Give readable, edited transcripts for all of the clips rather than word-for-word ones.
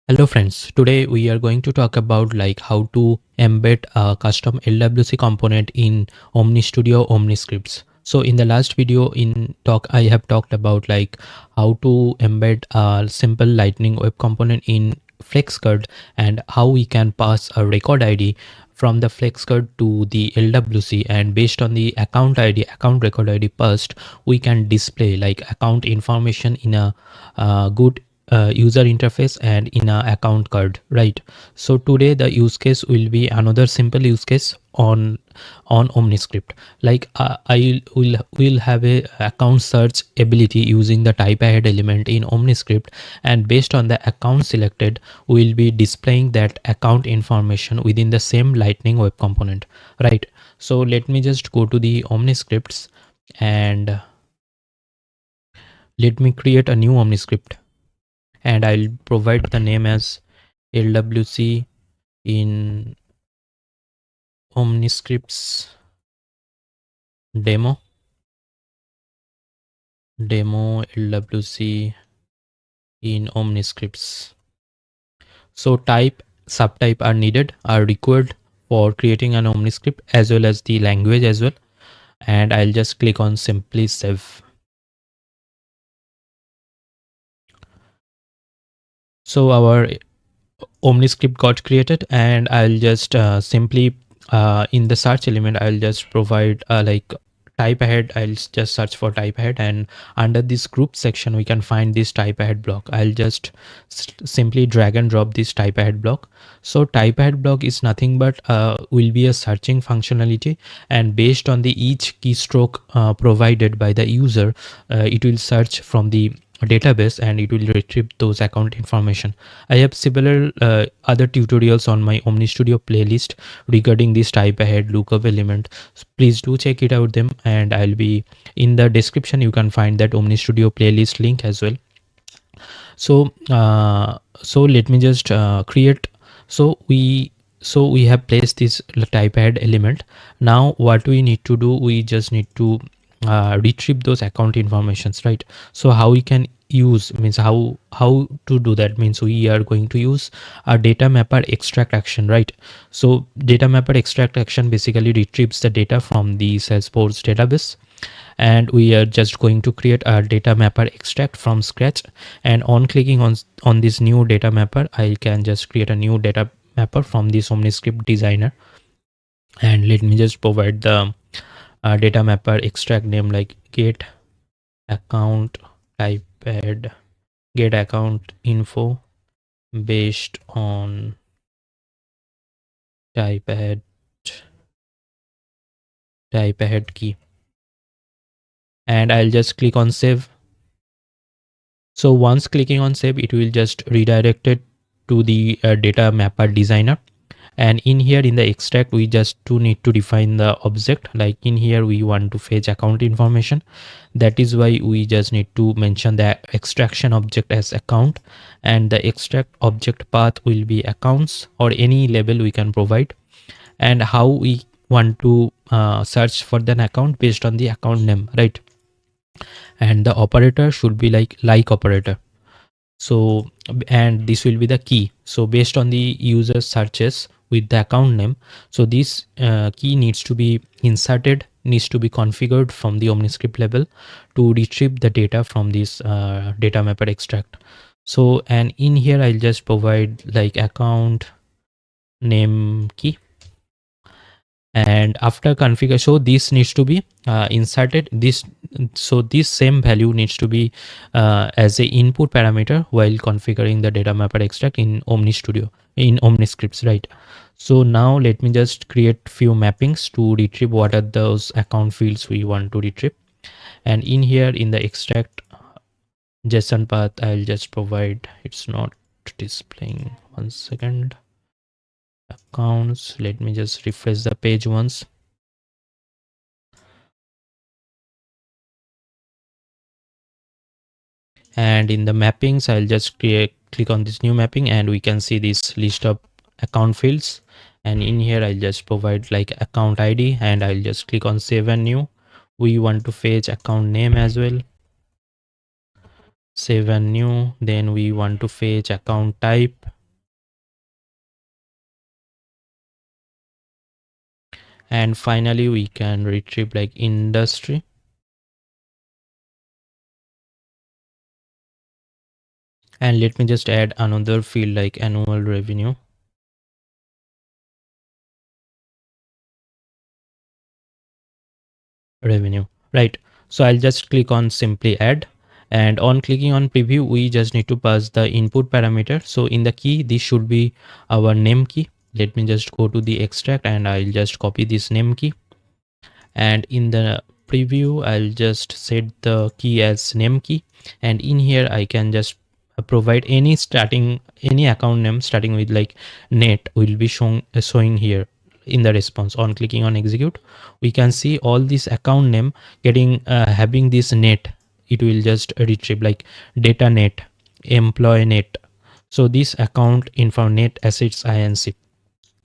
Hello friends, today we are going to talk about like how to embed a custom LWC component in OmniStudio OmniScripts. So in the last video I have talked about like how to embed a simple Lightning Web component in FlexCard and how we can pass a record ID from the FlexCard to the LWC, and based on the account record ID passed, we can display like account information in a good user interface and in a account card, right? So today the use case will be another simple use case on OmniScript. Like I will have a account search ability using the type ahead element in OmniScript, and based on the account selected, we'll be displaying that account information within the same Lightning Web component, right? So let me just go to the OmniScripts and let me create a new OmniScript, and I'll provide the name as LWC in OmniScripts demo LWC in OmniScripts. So subtype are required for creating an OmniScript, as well as the language as well. And I'll just click on simply save. So our OmniScript got created, and I'll just simply in the search element I'll just provide like type ahead. I'll just search for type ahead, and under this group section we can find this type ahead block. I'll just simply drag and drop this type ahead block. So type ahead block is nothing but will be a searching functionality, and based on the each keystroke provided by the user, it will search from the database and it will retrieve those account information. I have similar other tutorials on my OmniStudio playlist regarding this type ahead lookup element. So please do check it out them, and I'll be in the description. You can find that OmniStudio playlist link as well. So let me just create. So we have placed this type ahead element. Now what we need to do, we just need to retrieve those account informations, right? So how we can use means how to do that means we are going to use a Datamapper Extract Action, right? So Datamapper Extract Action basically retrieves the data from the Salesforce database, and we are just going to create a Datamapper extract from scratch. And on clicking on this new Datamapper, I can just create a new Datamapper from this OmniScript designer, and let me just provide the Datamapper extract name like get account type add get account info based on type ahead key, and I'll just click on save. So once clicking on save, it will just redirect it to the Datamapper designer. And in here in the extract, we just need to define the object. Like in here we want to fetch account information. That is why we just need to mention the extraction object as account, and the extract object path will be accounts or any label we can provide, and how we want to search for an account based on the account name, right? And the operator should be like operator. So and this will be the key. So based on the user searches with the account name, so this key needs to be inserted, needs to be configured from the OmniScript level to retrieve the data from this Datamapper extract. So and in here I'll just provide like account name key, and after configure, so this needs to be inserted this. So this same value needs to be as a input parameter while configuring the Datamapper extract in OmniStudio in OmniScripts, right? So now let me just create few mappings to retrieve what are those account fields we want to retrieve. And in here in the extract JSON path, I'll just provide, it's not displaying, 1 second, accounts. Let me just refresh the page once. And in the mappings, I'll just click on this new mapping, and we can see this list of account fields. And in here I'll just provide like account ID, and I'll just click on save and new. We want to fetch account name as well, save and new. Then we want to fetch account type, And finally we can retrieve like industry, and let me just add another field like annual revenue, right? So I'll just click on simply add, and on clicking on preview we just need to pass the input parameter. So in the key this should be our name key. Let me just go to the extract and I'll just copy this name key, and in the preview I'll just set the key as name key, and in here I can just provide any account name starting with like net will be showing here in the response. On clicking on execute we can see all this account name getting having this net. It will just retrieve like data net, employee net. So this account info net assets inc,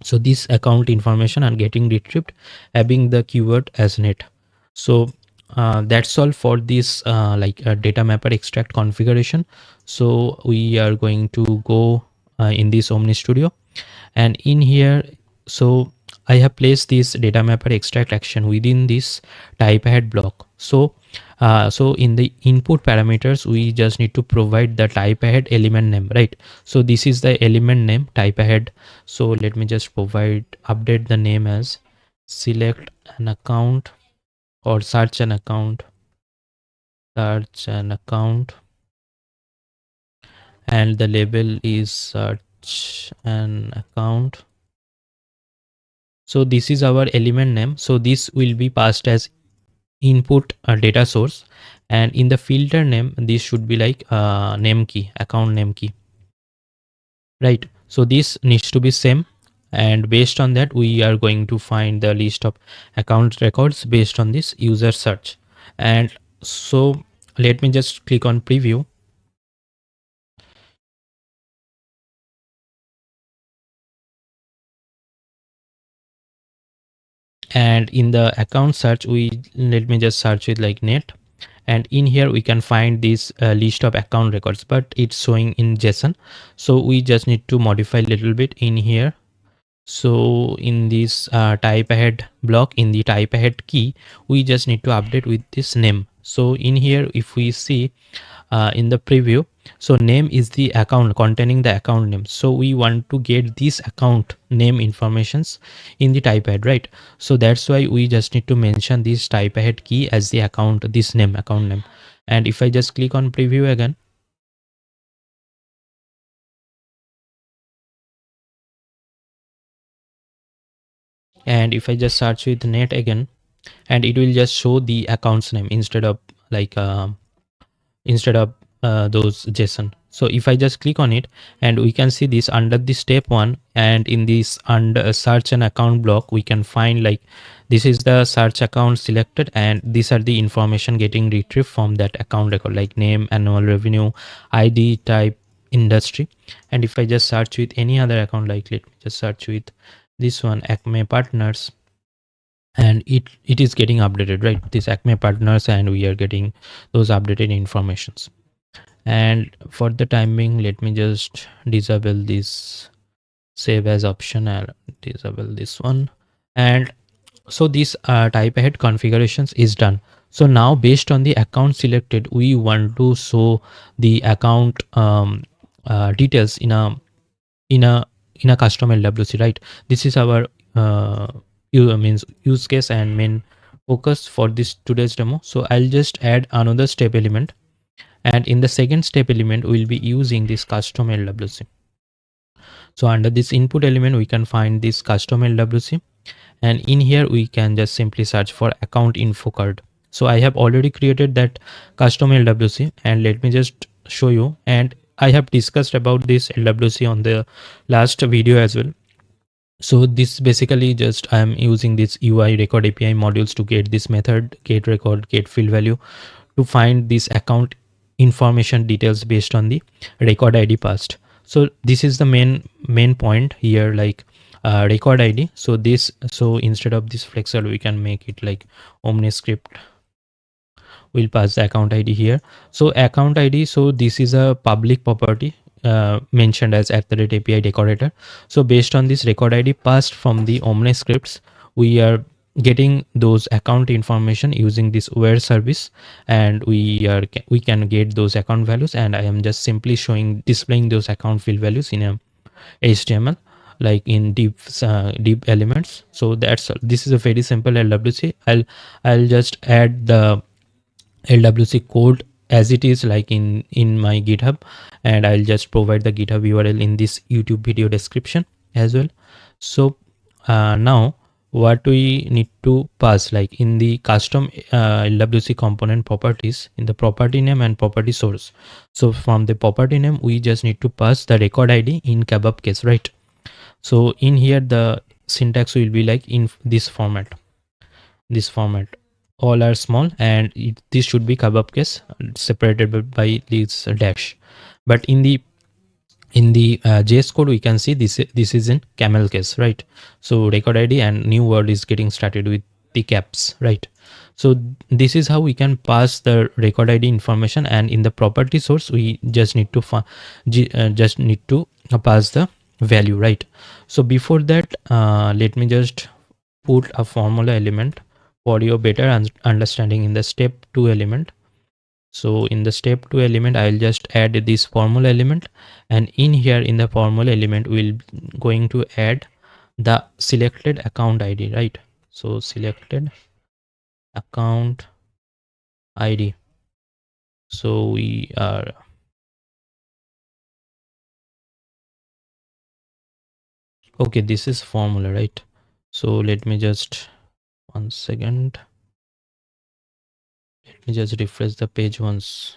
so this account information are getting retrieved having the keyword as net. So that's all for this data mapper extract configuration. So we are going to go in this OmniStudio, and in here, so I have placed this data mapper extract action within this type ahead block. So in the input parameters we just need to provide the type ahead element name, right? So this is the element name type ahead. So let me just update the name as select an account or search an account, and the label is search an account. So this is our element name. So this will be passed as input data source, and in the filter name this should be like name key, account name key, right? So this needs to be same, and based on that we are going to find the list of account records based on this user search. And so let me just click on preview, and in the account search let me just search with like net, and in here we can find this list of account records, but it's showing in JSON. So we just need to modify a little bit in here. So in this type ahead block, in the type ahead key we just need to update with this name. So in here if we see in the preview, so name is the account containing the account name, so we want to get this account name informations in the type ahead, right? So that's why we just need to mention this type ahead key as the account, this name, account name. And if I just click on preview again, and if I just search with net again, and it will just show the accounts name instead of like those JSON. So if I just click on it, and we can see this under the step 1, and in this under search and account block we can find like this is the search account selected, and these are the information getting retrieved from that account record like name, annual revenue, ID, type, industry. And if I just search with any other account, like let me just search with this one, Acme Partners, and it is getting updated, right? This Acme Partners, and we are getting those updated informations. And for the timing, let me just disable this save as option and disable this one. And so this type ahead configurations is done. So now based on the account selected, we want to show the account details in a custom LWC, right? This is our use case and main focus for this today's demo. So I'll just add another step element, and in the second step element we'll be using this custom LWC. So under this input element we can find this custom LWC, and in here we can just simply search for account info card. So I have already created that custom LWC, and let me just show you. And I have discussed about this LWC on the last video as well. So this basically just I am using this UI record API modules to get this method get record get field value to find this account information details based on the record ID passed. So this is the main point here, like record ID. So instead of this flexer we can make it like OmniScript will pass the account ID here. So account ID, so this is a public property mentioned as @API decorator. So based on this record ID passed from the OmniScripts, we are getting those account information using this where service, and we can get those account values, and I am just simply displaying those account field values in a HTML, like in deep elements. So this is a very simple LWC. I'll just add the LWC code as it is, like in my GitHub, and I'll just provide the GitHub URL in this YouTube video description as well. So now what we need to pass, like in the custom LWC component properties, in the property name and property source. So from the property name we just need to pass the record ID in kebab case, right? So in here the syntax will be like in this format, all are small, and this should be kebab case separated by this dash. But in the JS code we can see this is in camel case, right? So record ID and new word is getting started with the caps, right? So this is how we can pass the record ID information, and in the property source we just need to pass the value, right? So before that, let me just put a formula element for your better understanding in the step 2 element. So in the step 2 element I'll just add this formula element, and in here in the formula element we'll going to add the selected account ID, right? So selected account ID. So we are okay, this is formula, right? So let me just 1 second, let me just refresh the page once.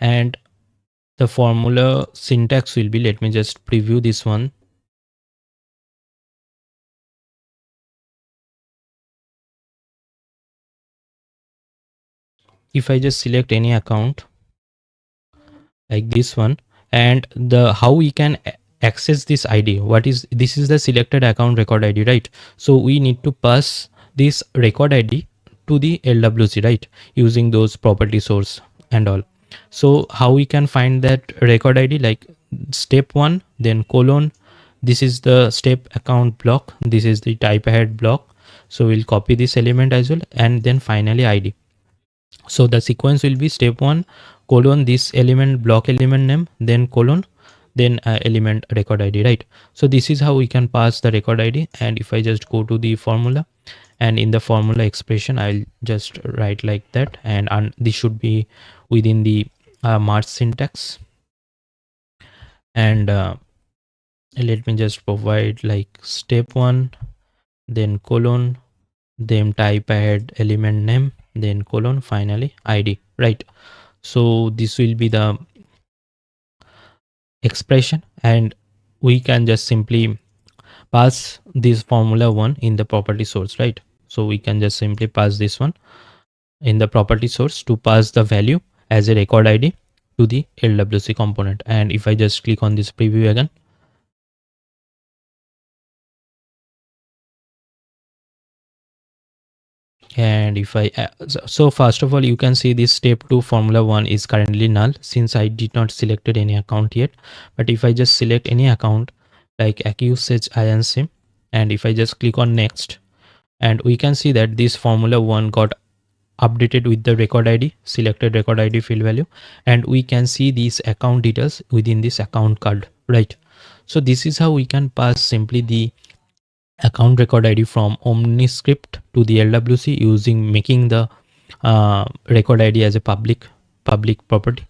And the formula syntax will be, let me just preview this one. If I just select any account like this one, and the how we can access this ID, this is the selected account record ID, right? So we need to pass this record ID to the LWC, right, using those property source and all. So how we can find that record ID, like step 1 then colon, this is the step account block, this is the type ahead block. So we'll copy this element as well, and then finally ID. So the sequence will be step 1 colon this element block element name, then colon, then element record ID, right? So this is how we can pass the record ID. And if I just go to the formula, and in the formula expression I'll just write like that, and this should be within the merge syntax. And let me just provide like step 1 then colon, then type ahead element name, then colon, finally ID, right? So this will be the expression, and we can just simply pass this formula 1 in the property source, right? So we can just simply pass this one in the property source to pass the value as a record ID to the LWC component. And if I just click on this preview again, and if I so first of all you can see this step 2 formula 1 is currently null since I did not selected any account yet. But if I just select any account like accusage INC, and if I just click on next, and we can see that this formula 1 got updated with the record ID, selected record ID field value, and we can see these account details within this account card, right? So this is how we can pass simply the account record ID from OmniScript to the LWC using making the record ID as a public property.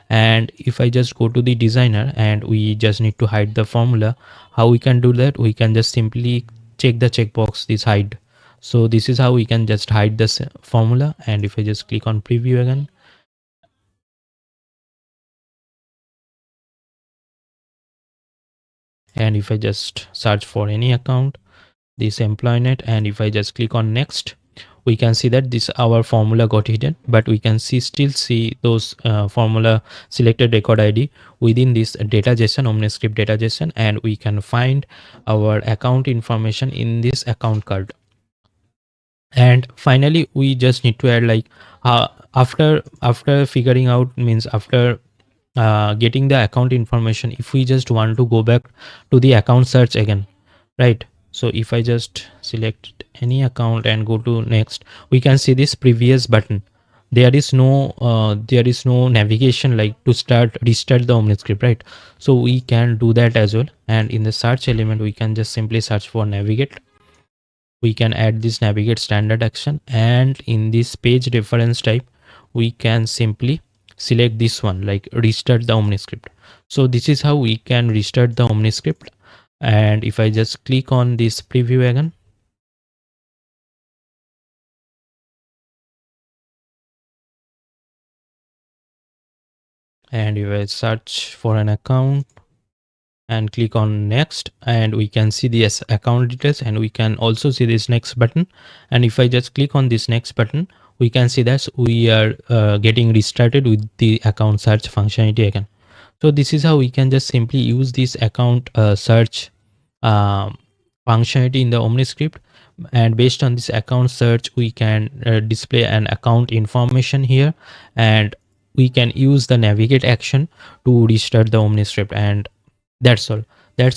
And if I just go to the designer and we just need to hide the formula, how we can do that? We can just simply check the checkbox, this hide. So this is how we can just hide this formula. And if I just click on preview again, and if I just search for any account, this employee net, and if I just click on next, we can see that this our formula got hidden, but we can still see those formula selected record ID within this data JSON, OmniScript data JSON, and we can find our account information in this account card. And finally we just need to add like after figuring out, means after getting the account information, if we just want to go back to the account search again, right? So if I just select any account and go to next, we can see this previous button. There is no navigation like to restart the OmniScript, right? So we can do that as well. And in the search element, we can just simply search for navigate. We can add this navigate standard action, and in this page reference type, we can simply select this one like restart the OmniScript. So this is how we can restart the OmniScript. And if I just click on this preview again, and if I search for an account and click on next, and we can see the account details, and we can also see this next button. And if I just click on this next button, we can see that we are getting restarted with the account search functionality again. So this is how we can just simply use this account search um, functionality in the OmniScript. And based on this account search, we can display an account information here, and we can use the navigate action to restart the OmniScript. And that's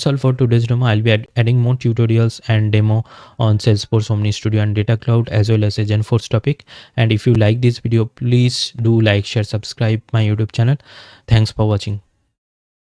all for today's demo. I'll be adding more tutorials and demo on Salesforce, OmniStudio and Data Cloud, as well as a Genforce topic. And if you like this video, please do like, share, subscribe my YouTube channel. Thanks for watching.